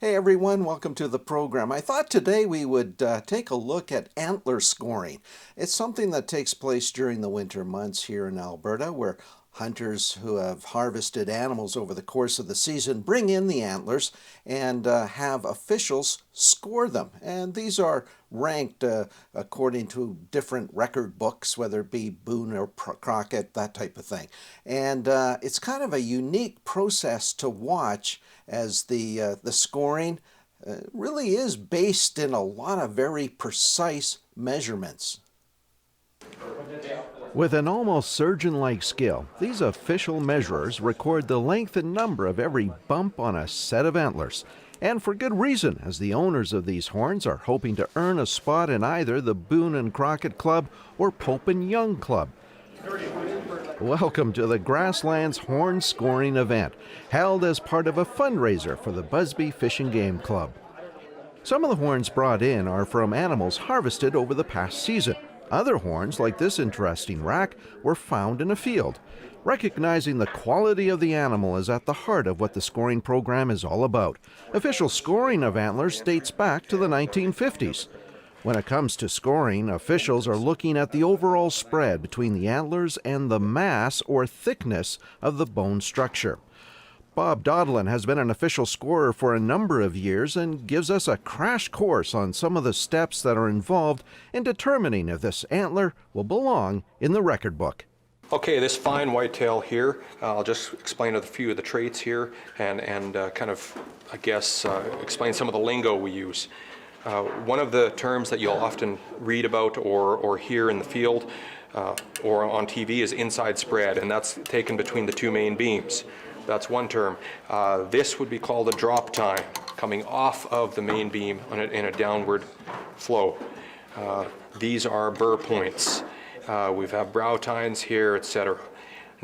Hey everyone, welcome to the program. I thought today we would take a look at antler scoring. It's something that takes place during the winter months here in Alberta, where hunters who have harvested animals over the course of the season bring in the antlers and have officials score them. And these are ranked according to different record books, whether it be Boone or Crockett, that type of thing. And it's kind of a unique process to watch, as the scoring really is based in a lot of very precise measurements. With an almost surgeon-like skill, these official measurers record the length and number of every bump on a set of antlers. And for good reason, as the owners of these horns are hoping to earn a spot in either the Boone and Crockett Club or Pope and Young Club. Welcome to the Grasslands Horn Scoring event, held as part of a fundraiser for the Busby Fish and Game Club. Some of the horns brought in are from animals harvested over the past season. Other horns, like this interesting rack, were found in a field. Recognizing the quality of the animal is at the heart of what the scoring program is all about. Official scoring of antlers dates back to the 1950s. When it comes to scoring, officials are looking at the overall spread between the antlers and the mass or thickness of the bone structure. Bob Doddlin has been an official scorer for a number of years and gives us a crash course on some of the steps that are involved in determining if this antler will belong in the record book. Okay, this fine whitetail here, I'll just explain a few of the traits here and explain some of the lingo we use. One of the terms that you'll often read about or hear in the field or on TV is inside spread, and that's taken between the two main beams. That's one term. This would be called a drop time, coming off of the main beam in a downward flow. These are burr points. We have brow tines here, etc.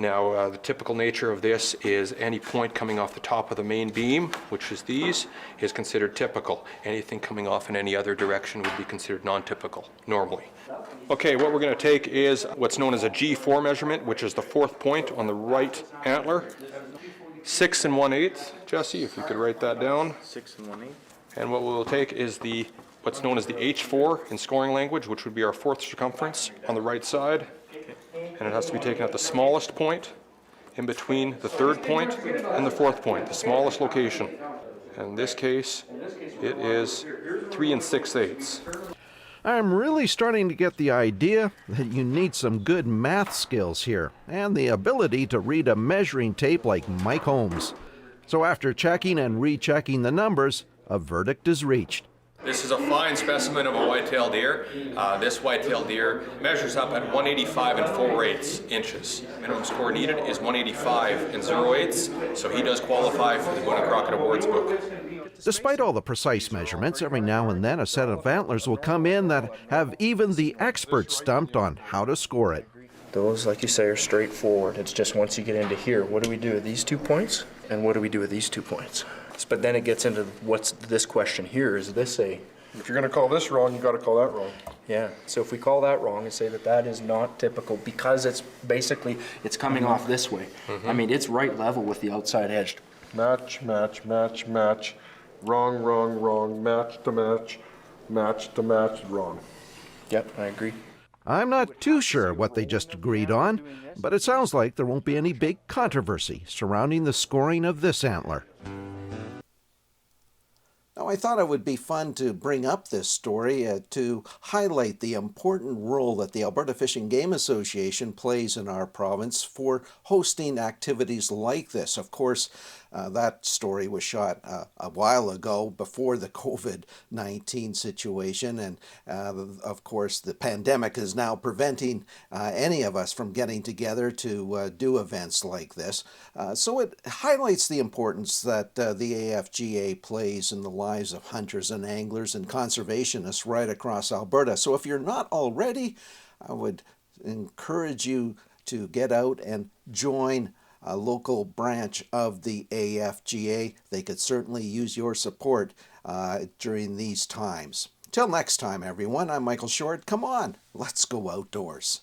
Now, the typical nature of this is any point coming off the top of the main beam, which is these, is considered typical. Anything coming off in any other direction would be considered non-typical, normally. Okay, what we're going to take is what's known as a G4 measurement, which is the fourth point on the right antler. 6 1/8, Jesse, if you could write that down. 6 1/8. And what we'll take is what's known as the H4 in scoring language, which would be our fourth circumference on the right side. And it has to be taken at the smallest point in between the third point and the fourth point, the smallest location. And in this case, it is 3 6/8. I'm really starting to get the idea that you need some good math skills here and the ability to read a measuring tape like Mike Holmes. So after checking and rechecking the numbers, a verdict is reached. This is a fine specimen of a white-tailed deer. This white-tailed deer measures up at 185 4/8 inches. Minimum score needed is 185 0/8, so he does qualify for the Boone and Crockett Awards book. Despite all the precise measurements, every now and then a set of antlers will come in that have even the experts stumped on how to score it. Those, like you say, are straightforward. It's just once you get into here, what do we do with these 2 points? And what do we do with these 2 points? But then it gets into what's this question here. Is this a... If you're going to call this wrong, you got to call that wrong. Yeah, so if we call that wrong and say that that is not typical because it's basically, it's coming off this way. I mean, it's right level with the outside edge. Match, match, match, match. Wrong, wrong, wrong. Match to match. Match to match. Wrong. Yep, I agree. I'm not too sure what they just agreed on, but it sounds like there won't be any big controversy surrounding the scoring of this antler. Now, I thought it would be fun to bring up this story to highlight the important role that the Alberta Fish and Game Association plays in our province for hosting activities like this. Of course, that story was shot a while ago before the COVID-19 situation, and of course the pandemic is now preventing any of us from getting together to do events like this. So it highlights the importance that the AFGA plays in the lives of hunters and anglers and conservationists right across Alberta. So if you're not already, I would encourage you to get out and join a local branch of the AFGA. They could certainly use your support during these times. Till next time, everyone, I'm Michael Short. Come on, let's go outdoors.